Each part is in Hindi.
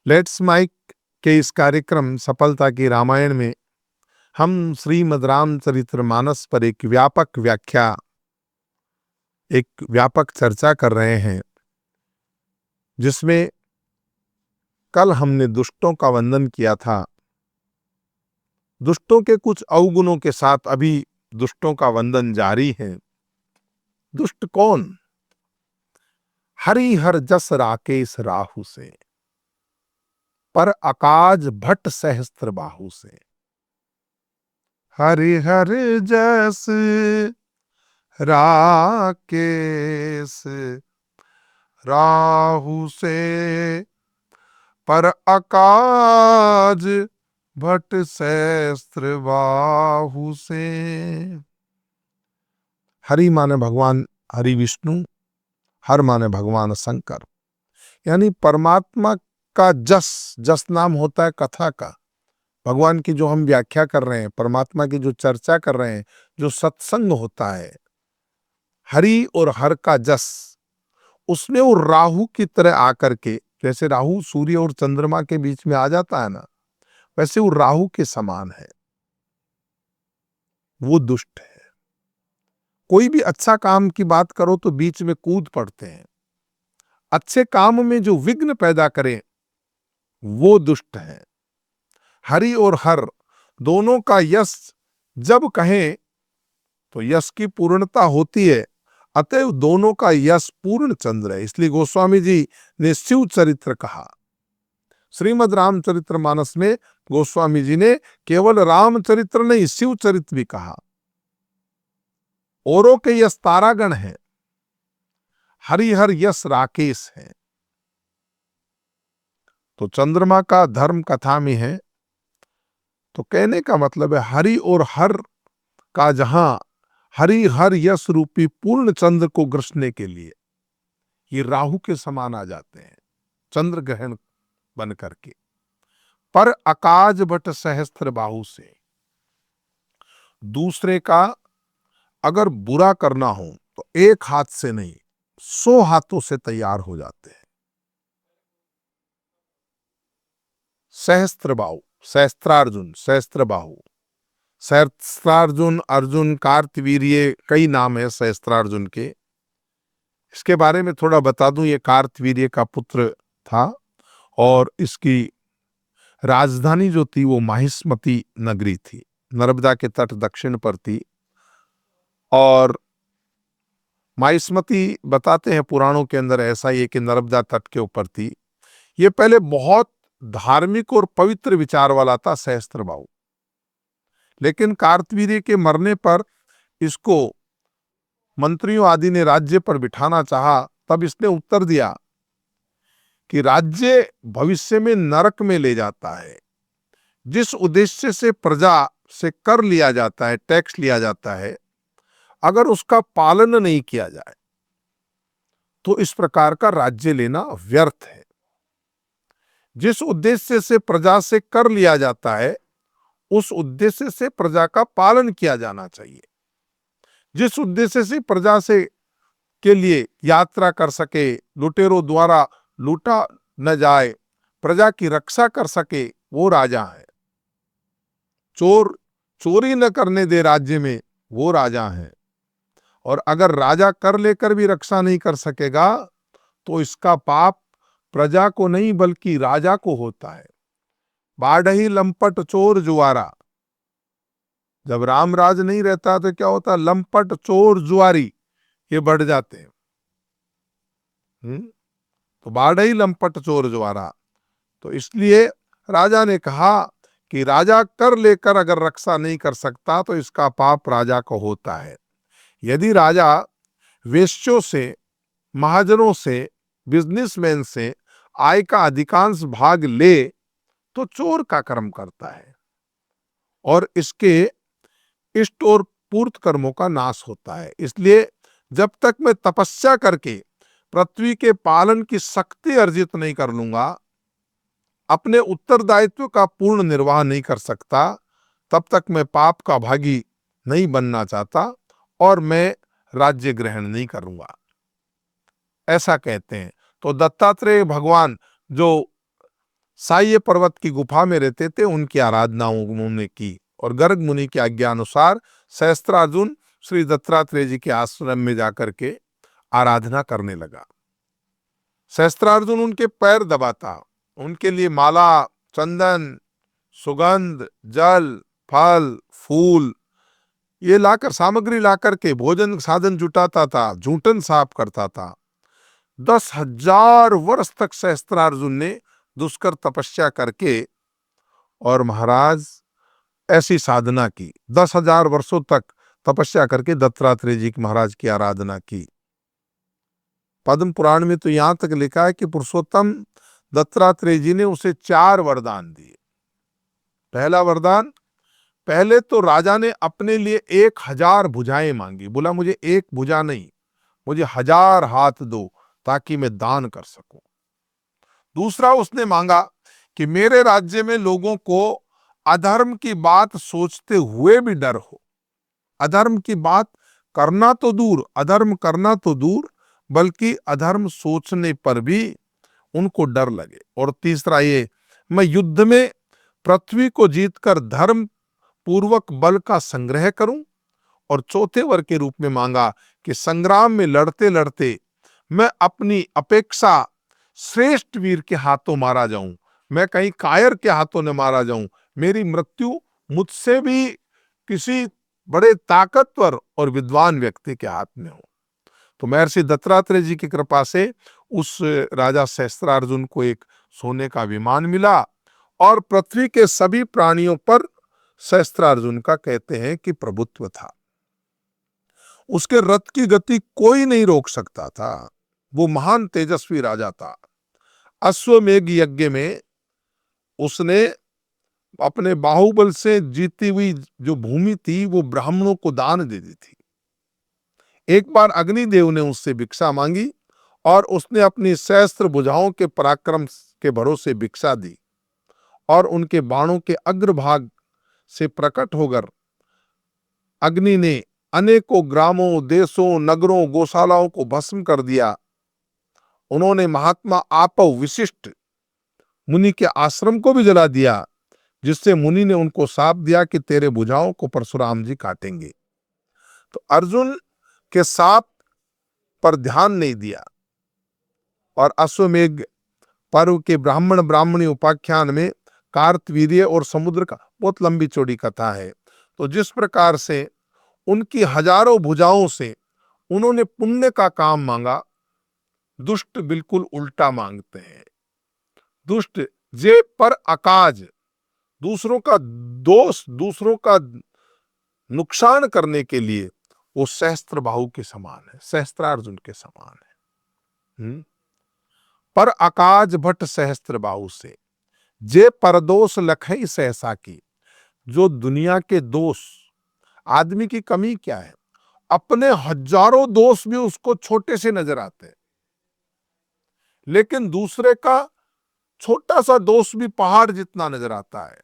लेट्स माइक के इस कार्यक्रम सफलता की रामायण में हम श्रीमद् रामचरितमानस पर एक व्यापक चर्चा कर रहे हैं, जिसमें कल हमने दुष्टों का वंदन किया था। दुष्टों के कुछ अवगुणों के साथ अभी दुष्टों का वंदन जारी है। दुष्ट कौन? हरिहर जस राकेश राहु से, पर अकाज भट्ट सहस्त्र बाहु से। हरिहर जस राकेश राहु से, पर अकाज भट्ट सहस्त्र बाहु से। हरि माने भगवान हरि विष्णु, हर माने भगवान शंकर, यानी परमात्मा का जस नाम होता है कथा का। भगवान की जो हम व्याख्या कर रहे हैं, परमात्मा की जो चर्चा कर रहे हैं, जो सत्संग होता है, हरि और हर का जस, उसमें वो राहु की तरह आकर के, जैसे राहु सूर्य और चंद्रमा के बीच में आ जाता है ना, वैसे वो राहु के समान है। वो दुष्ट है। कोई भी अच्छा काम की बात करो तो बीच में कूद पड़ते हैं। अच्छे काम में जो विघ्न पैदा करें वो दुष्ट है। हरि और हर दोनों का यश जब कहें तो यश की पूर्णता होती है, अतएव दोनों का यश पूर्ण चंद्र है। इसलिए गोस्वामी जी ने शिव चरित्र कहा। श्रीमद् रामचरितमानस में गोस्वामी जी ने केवल रामचरित्र नहीं, शिव चरित्र भी कहा। औरों के यश तारागण है, हरिहर यश राकेश है। तो चंद्रमा का धर्म कथा में है। तो कहने का मतलब है हरि और हर का जहां हरि हर यश रूपी पूर्ण चंद्र को ग्रसने के लिए ये राहु के समान आ जाते हैं, चंद्र ग्रहण बन करके। पर अकाज भट्ट सहस्त्र बाहु से, दूसरे का अगर बुरा करना हो तो एक हाथ से नहीं, 100 हाथों से तैयार हो जाते हैं। सहस्त्र बाहु, सहस्त्रार्जुन, सहस्त्र बाहु, सहस्त्रार्जुन, अर्जुन, कार्तवीर्य, कई नाम है सहस्त्रार्जुन के। इसके बारे में थोड़ा बता दूं, ये कार्तवीर्य का पुत्र था और इसकी राजधानी जो थी वो माहिष्मती नगरी थी, नर्मदा के तट दक्षिण पर थी। और माहिष्मती बताते हैं पुराणों के अंदर ऐसा ही है कि नर्मदा तट के ऊपर थी। ये पहले बहुत धार्मिक और पवित्र विचार वाला था सहस्त्रबाहु, लेकिन कार्तवीर्य के मरने पर इसको मंत्रियों आदि ने राज्य पर बिठाना चाहा। तब इसने उत्तर दिया कि राज्य भविष्य में नरक में ले जाता है। जिस उद्देश्य से प्रजा से कर लिया जाता है, टैक्स लिया जाता है, अगर उसका पालन नहीं किया जाए तो इस प्रकार का राज्य लेना व्यर्थ है। जिस उद्देश्य से प्रजा से कर लिया जाता है, उस उद्देश्य से प्रजा का पालन किया जाना चाहिए। जिस उद्देश्य से प्रजा से के लिए यात्रा कर सके, लुटेरों द्वारा लूटा न जाए, प्रजा की रक्षा कर सके, वो राजा है। चोर चोरी न करने दे राज्य में, वो राजा है। और अगर राजा कर लेकर भी रक्षा नहीं कर सकेगा तो इसका पाप प्रजा को नहीं बल्कि राजा को होता है। बाढ़ही लंपट चोर जुआरा, जब रामराज नहीं रहता तो क्या होता? लंपट चोर जुआरी ये बढ़ जाते हैं। तो बाढ़ही लंपट चोर जुआरा। तो इसलिए राजा ने कहा कि राजा कर लेकर अगर रक्षा नहीं कर सकता तो इसका पाप राजा को होता है। यदि राजा वेश्यों से, महाजनों से, बिजनेसमैन से आय का अधिकांश भाग ले तो चोर का कर्म करता है और इसके इष्ट और पूर्त कर्मों का नाश होता है। इसलिए जब तक मैं तपस्या करके पृथ्वी के पालन की शक्ति अर्जित नहीं कर लूंगा, अपने उत्तरदायित्व का पूर्ण निर्वाह नहीं कर सकता, तब तक मैं पाप का भागी नहीं बनना चाहता और मैं राज्य ग्रहण नहीं करूंगा, ऐसा कहते हैं। तो दत्तात्रेय भगवान जो साह्य पर्वत की गुफा में रहते थे, उनकी आराधना उन्होंने की और गर्ग मुनि की आज्ञा अनुसार सहस्त्रार्जुन श्री दत्तात्रेय जी के आश्रम में जाकर के आराधना करने लगा। सहस्त्रार्जुन उनके पैर दबाता, उनके लिए माला, चंदन, सुगंध, जल, फल, फूल ये लाकर, सामग्री लाकर के भोजन साधन जुटाता था, जूठन साफ करता था। 10,000 वर्ष तक सहस्त्रार्जुन ने दुष्कर तपस्या करके और महाराज ऐसी साधना की, 10,000 वर्षों तक तपस्या करके दत्तात्रेय जी महाराज की आराधना की। पद्म पुराण में तो यहां तक लिखा है कि पुरुषोत्तम दत्तात्रेय जी ने उसे 4 वरदान दिए। पहला वरदान, पहले तो राजा ने अपने लिए 1,000 भुजाएं मांगी, बोला मुझे एक भुजा नहीं, मुझे 1000 हाथ दो ताकि मैं दान कर सकूं। दूसरा उसने मांगा कि मेरे राज्य में लोगों को अधर्म की बात सोचते हुए भी डर हो। अधर्म की बात करना तो दूर, अधर्म करना तो दूर, बल्कि अधर्म सोचने पर भी उनको डर लगे। और तीसरा ये, मैं युद्ध में पृथ्वी को जीतकर धर्म पूर्वक बल का संग्रह करूं। और चौथे वर के रूप में मांगा कि संग्राम में लड़ते लड़ते मैं अपनी अपेक्षा श्रेष्ठ वीर के हाथों मारा जाऊं, मैं कहीं कायर के हाथों न मारा जाऊं, मेरी मृत्यु मुझसे भी किसी बड़े ताकतवर और विद्वान व्यक्ति के हाथ में हो। तो महर्षि दत्तात्रेय जी की कृपा से उस राजा सहस्त्रार्जुन को एक सोने का विमान मिला और पृथ्वी के सभी प्राणियों पर सहस्त्रार्जुन का कहते हैं कि प्रभुत्व था। उसके रथ की गति कोई नहीं रोक सकता था, वो महान तेजस्वी राजा था। अश्वमेघ यज्ञ में उसने अपने बाहुबल से जीती हुई जो भूमि थी वो ब्राह्मणों को दान दे दी थी। एक बार अग्निदेव ने उससे भिक्षा मांगी और उसने अपनी सहस्त्र भुजाओं के पराक्रम के भरोसे भिक्षा दी और उनके बाणों के अग्रभाग से प्रकट होकर अग्नि ने अनेकों ग्रामों, देशों, नगरों, गौशालाओं को भस्म कर दिया। उन्होंने महात्मा आपव विशिष्ट मुनि के आश्रम को भी जला दिया, जिससे मुनि ने उनको शाप दिया कि तेरे भुजाओं को परशुराम जी काटेंगे। तो अर्जुन के शाप पर ध्यान नहीं दिया और अश्वमेघ पर्व के ब्राह्मण ब्राह्मणी उपाख्यान में कार्तवीर्य और समुद्र का बहुत लंबी चौड़ी कथा है। तो जिस प्रकार से उनकी हजारों भुजाओं से उन्होंने पुण्य का काम मांगा, दुष्ट बिल्कुल उल्टा मांगते हैं। दुष्ट जे पर अकाज, दूसरों का दोष, दूसरों का नुकसान करने के लिए वो सहस्त्र बाहु के समान है, सहस्त्रार्जुन के समान है। पर अकाज भट्ट सहस्त्र बाहु से जे परदोष लखई सहसा की। जो दुनिया के दोष, आदमी की कमी क्या है, अपने हजारों दोष भी उसको छोटे से नजर आते हैं, लेकिन दूसरे का छोटा सा दोष भी पहाड़ जितना नजर आता है।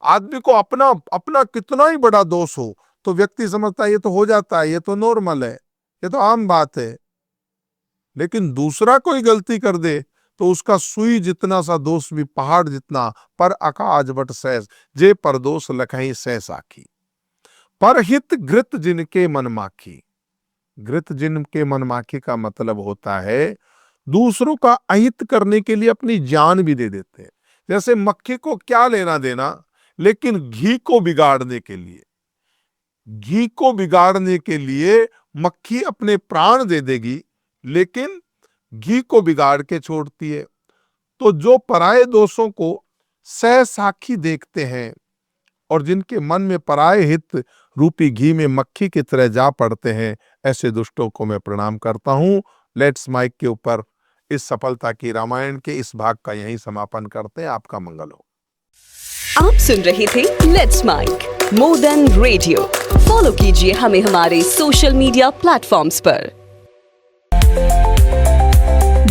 आदमी को अपना अपना कितना ही बड़ा दोष हो तो व्यक्ति समझता है ये तो हो जाता है, ये तो नॉर्मल है, ये तो आम बात है। लेकिन दूसरा कोई गलती कर दे तो उसका सुई जितना सा दोष भी पहाड़ जितना। पर अकाज बट सहस जे पर दोष लखई सहस आखी। पर हित घृत जिनके मन माखी। घृत जिनके मन माखी का मतलब होता है दूसरों का अहित करने के लिए अपनी जान भी दे देते हैं। जैसे मक्खी को क्या लेना देना, लेकिन घी को बिगाड़ने के लिए, घी को बिगाड़ने के लिए मक्खी अपने प्राण दे देगी, लेकिन घी को बिगाड़ के छोड़ती है। तो जो पराये दोषों को सहसाखी देखते हैं और जिनके मन में पराये हित रूपी घी में मक्खी की तरह जा पड़ते हैं, ऐसे दुष्टों को मैं प्रणाम करता हूं। लेट्स माइक के ऊपर इस सफलता की रामायण के इस भाग का यहीं समापन करते हैं। आपका मंगल हो। आप सुन रहे थे let's mic more than radio. Follow कीजिए हमें हमारे सोशल मीडिया प्लेटफॉर्म्स पर।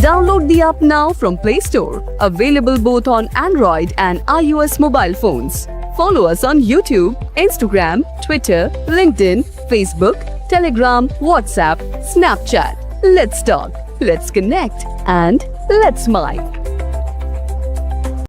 Download the app now from Play Store. Available both on Android and iOS mobile phones. Follow us on YouTube, Instagram, Twitter, LinkedIn, Facebook, Telegram, WhatsApp, Snapchat. Let's talk, let's connect, and let's mic.